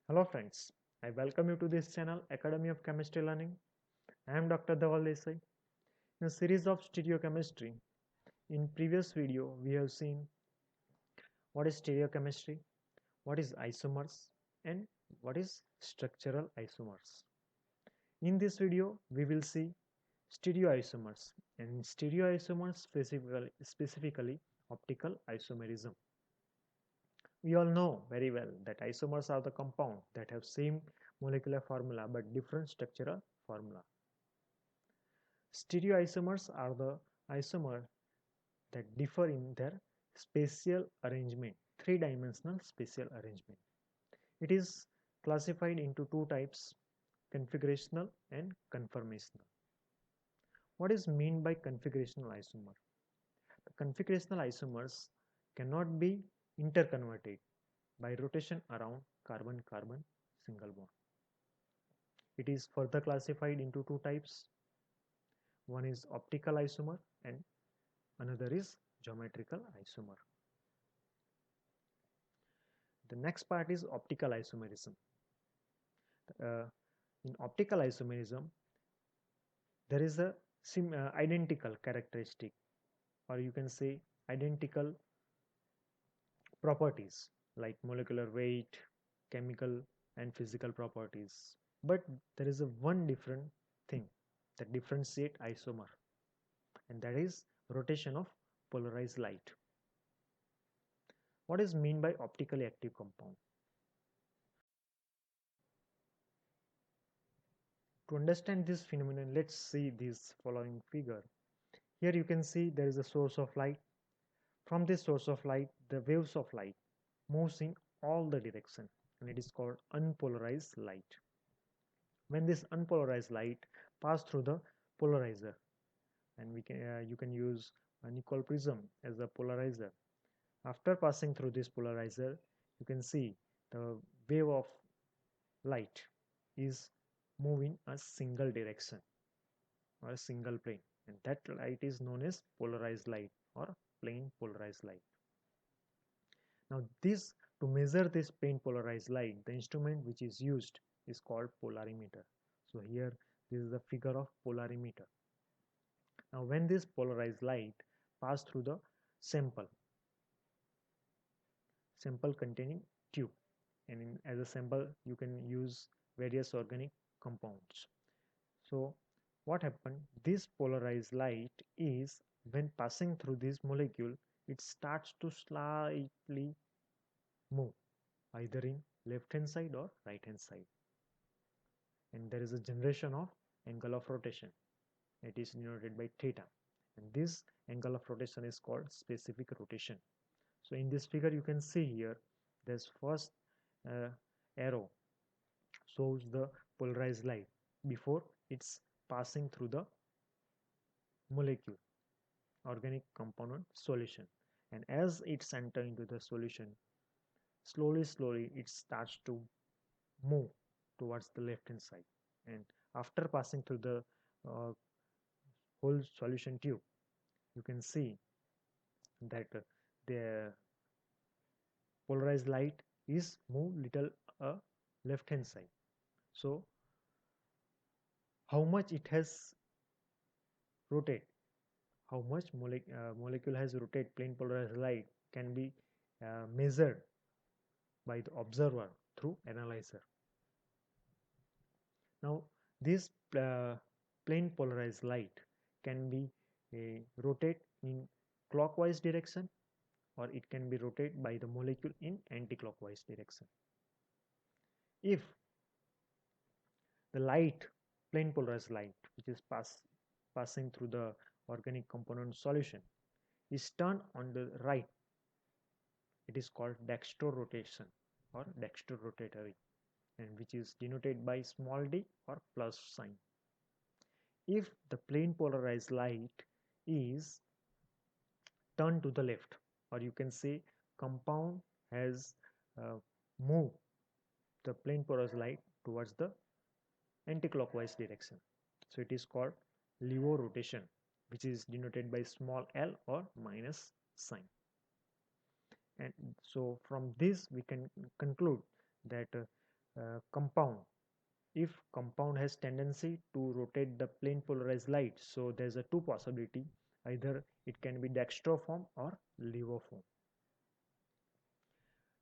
Hello friends, I welcome you to this channel Academy of Chemistry Learning. I am Dr. Dhaval Desai. In a series of stereochemistry, in previous video we have seen what is stereochemistry, what is isomers and what is structural isomers. In this video we will see stereoisomers and in stereoisomers specifically optical isomerism. We all know very well that isomers are the compound that have same molecular formula but different structural formula. Stereoisomers are the isomers that differ in their spatial arrangement, three-dimensional spatial arrangement. It is classified into two types, configurational and conformational. What is meant by configurational isomer? The configurational isomers cannot be interconverted by rotation around carbon-carbon single bond. It is further classified into two types. One is optical isomer and another is geometrical isomer. The next part is optical isomerism. Uh, in optical isomerism, there is a identical characteristic, or you can say identical properties like molecular weight, chemical and physical properties. But there is a one different thing that differentiate isomer, and that is rotation of polarized light. What is meant by optically active compound? To understand this phenomenon, let's see this following figure. Here you can see there is a source of light. From this source of light, the waves of light moves in all the direction and it is called unpolarized light. When this unpolarized light pass through the polarizer, and you can use an equal prism as the polarizer. After passing through this polarizer, you can see the wave of light is moving a single direction or a single plane, and that light is known as polarized light or plane polarized light. Now this, to measure this plane polarized light, the instrument which is used is called polarimeter. So here this is the figure of polarimeter. Now when this polarized light pass through the sample containing tube, and as a sample you can use various organic compounds. So what happened, this polarized light is, when passing through this molecule, it starts to slightly move either in left hand side or right hand side, and there is a generation of angle of rotation. It is denoted by theta, and this angle of rotation is called specific rotation. So in this figure you can see here, this first uh, arrow shows the polarized light before it's passing through the molecule organic component solution, and as it's enter into the solution, slowly it starts to move towards the left hand side, and after passing through the whole solution tube, you can see that the polarized light is move little left hand side. So how much it has rotate, how much molecule has rotate plane polarized light can be measured by the observer through analyzer. Now this plane polarized light can be rotate in clockwise direction, or it can be rotated by the molecule in anti-clockwise direction. If the light, plane polarized light, which is passing through the organic component solution, is turned on the right, it is called dextro rotation or dextro rotatory, and which is denoted by small d or plus sign. If the plane polarized light is turned to the left, or you can say compound has uh, moved the plane polarized light towards the anti-clockwise direction, so it is called levo rotation, which is denoted by small l or minus sign. And so from this we can conclude that compound. If compound has tendency to rotate the plane polarized light, so there's a two possibility, either it can be dextro form or levo form.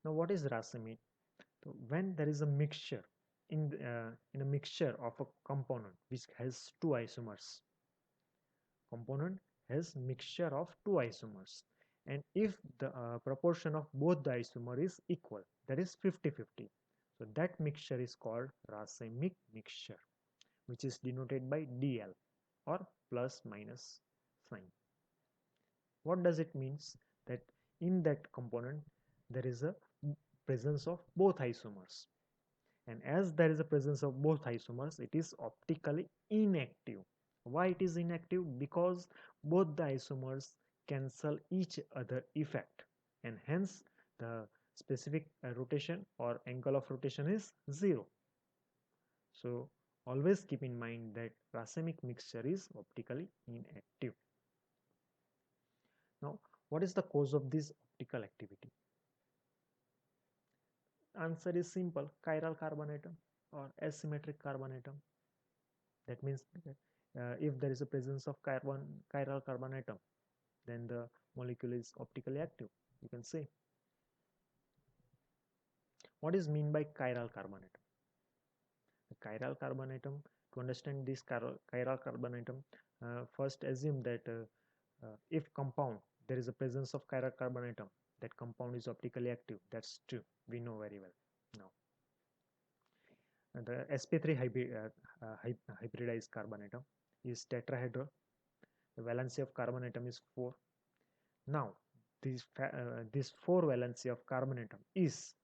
Now what is racemic? So when there is a mixture in a mixture of a component which has two isomers, component has mixture of two isomers, and if the proportion of both the isomer is equal, that is 50-50, so that mixture is called racemic mixture, which is denoted by DL or plus minus sign. What does it means? That in that component there is a presence of both isomers, and as there is a presence of both isomers, it is optically inactive. Why it is inactive? Because both the isomers cancel each other effect, and hence the specific rotation or angle of rotation is zero. So always keep in mind that racemic mixture is optically inactive. Now, what is the cause of this optical activity? Answer is simple: chiral carbon atom or asymmetric carbon atom. That means if there is a presence of chiral carbon atom, then the molecule is optically active, you can say. What is mean by chiral carbon atom? The chiral carbon atom, to understand this chiral carbon atom, first assume that if compound there is a presence of chiral carbon atom, that compound is optically active. That's true, we know very well now. And the sp3 hybridized carbon atom is tetrahedral. The valency of carbon atom is 4. Now this 4 valency of carbon atom is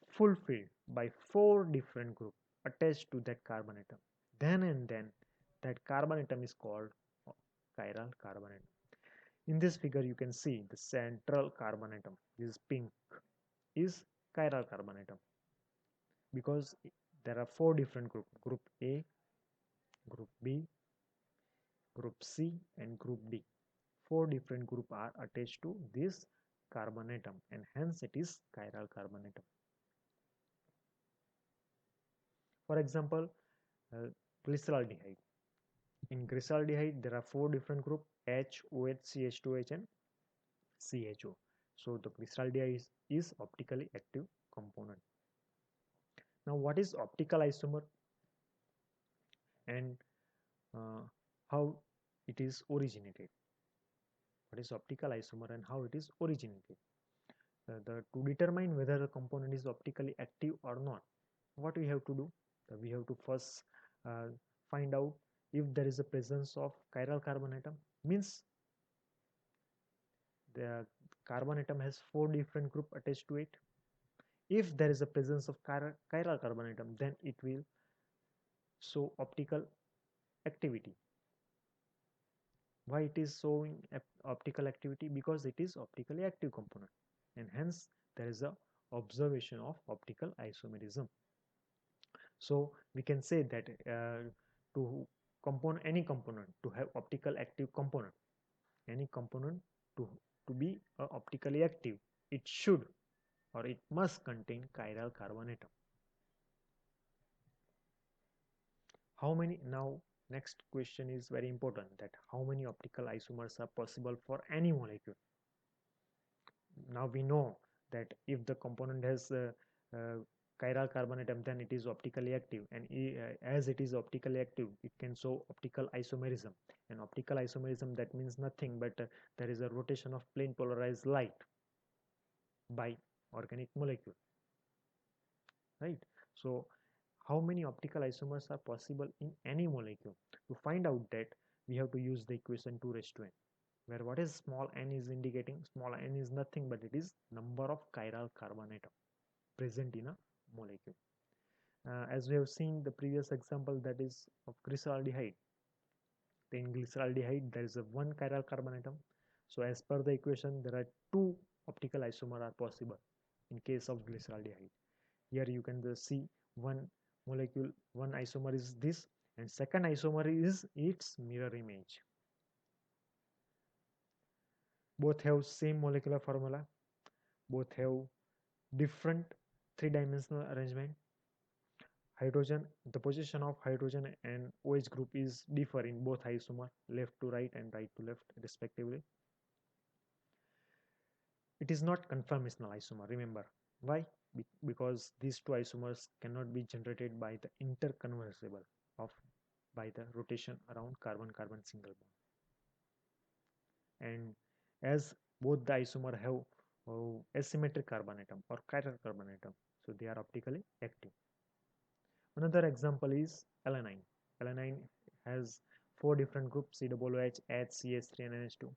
fulfilled by 4 different groups attached to that carbon atom. Then and then that carbon atom is called chiral carbon atom. In this figure you can see the central carbon atom, this is pink, is chiral carbon atom, because there are 4 different groups: group A, group B, group C, and group D. 4 different groups are attached to this carbon atom, and hence it is chiral carbon atom. For example, glyceraldehyde. In glyceraldehyde there are 4 different groups: H, OH, CH2H, and CHO. So the glyceraldehyde is optically active component. Now what is optical isomer and how it is originated? What is optical isomer and how it is originated? To determine whether a component is optically active or not, what we have to do? We have to first find out if there is a presence of chiral carbon atom, means the carbon atom has 4 different groups attached to it. If there is a presence of chiral carbon atom, then it will show optical activity. Why it is showing optical activity? Because it is optically active component, and hence there is a observation of optical isomerism. So we can say that to any component to have optical active component, any component to be optically active, it should or it must contain chiral carbon atom. How many? Now next question is very important, that how many optical isomers are possible for any molecule? Now we know that if the component has chiral carbon atom, then it is optically active, and as it is optically active, it can show optical isomerism. And optical isomerism, that means nothing but there is a rotation of plane polarized light by organic molecule, right? So how many optical isomers are possible in any molecule? To find out that, we have to use the equation 2^n, where what is small n is indicating? Small n is nothing but it is number of chiral carbon atom present in a molecule. As we have seen the previous example, that is of glyceraldehyde. In glyceraldehyde there is a 1 chiral carbon atom. So as per the equation, there are 2 optical isomer are possible in case of glyceraldehyde. Here you can see one molecule, one isomer is this, and second isomer is its mirror image. Both have same molecular formula, both have different 3-dimensional arrangement, The position of hydrogen and OH group is differ in both isomer, left to right and right to left respectively. It is not conformational isomer, remember. Why? Because these two isomers cannot be generated by the interconversible of by the rotation around carbon-carbon single bond. And as both the isomer have asymmetric carbon atom or chiral carbon atom, so they are optically active. Another example is alanine. Alanine has four different groups: COOH, H, CH3, and NH2.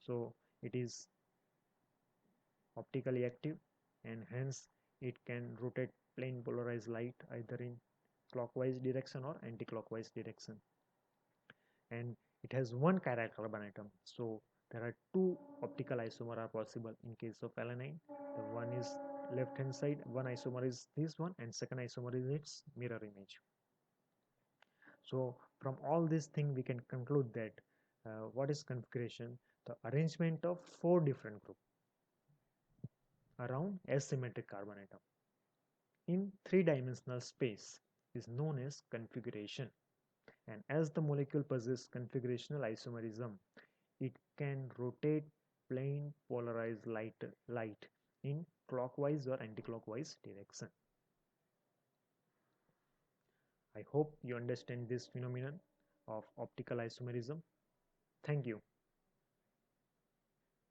So it is optically active, and hence it can rotate plane polarized light either in clockwise direction or anti-clockwise direction. And it has one chiral carbon atom. So there are two optical isomer are possible in case of alanine. The one is left hand side, one isomer is this one, and second isomer is its mirror image. So from all these things we can conclude that what is configuration? The arrangement of four different groups around asymmetric carbon atom in three-dimensional space is known as configuration. And as the molecule possesses configurational isomerism, it can rotate plane polarized light in clockwise or anti-clockwise direction. I hope you understand this phenomenon of optical isomerism. Thank you.